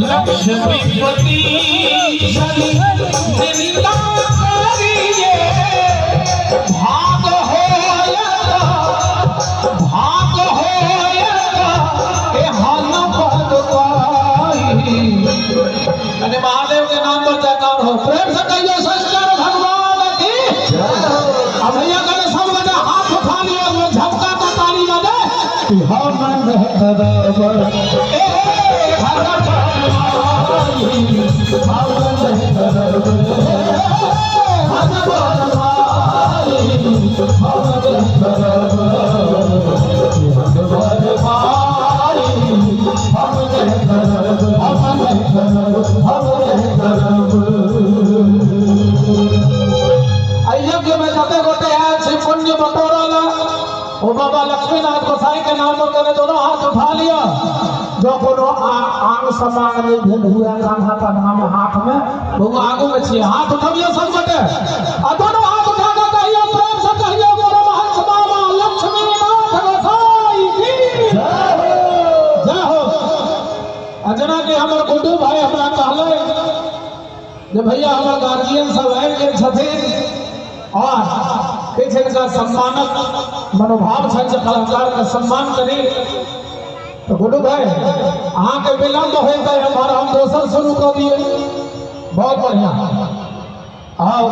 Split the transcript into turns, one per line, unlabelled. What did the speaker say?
लक्ष्मीपति जिंदा करिए भाग होयगा एहन पद पाई। अरे महादेव के नाम पर जयकार हो, प्रेम से कहिए शंकर भगवान की। अब भैया करे सब बजा हाथ उठा लिया, वो झपका का ताली बजे कि हम बराबर अयोग्य में जते गोटे हैं शिव पुण्य बटोरा वो बाबा लक्ष्मीनाथ गोसाई के नाम पर करे दोनों हाथ उठा लिया। जो कोनो आंग समान नहीं भेद हुआ कान्हा का नाम हाथ में वो आगू में छे हाथ उठाइए सब गोटे और दोनों हाथ उठा कर कहिए प्रेम से कहिए बोलो महंत बाबा लक्ष्मीनाथ गोसाई की जय हो। अजना के हमर गुड्डू भाई हमरा कहले जे भैया हमर गार्जियन सब आबि गेल छथिन और किछु इनका सम्मानक मनोभाव छनि जे कलाकार के सम्मान करी। तो गुड्डू भाई अहाँ के विलंब हो गए हमारा हम दोसर शुरू कर दिए। बहुत बढ़िया आओ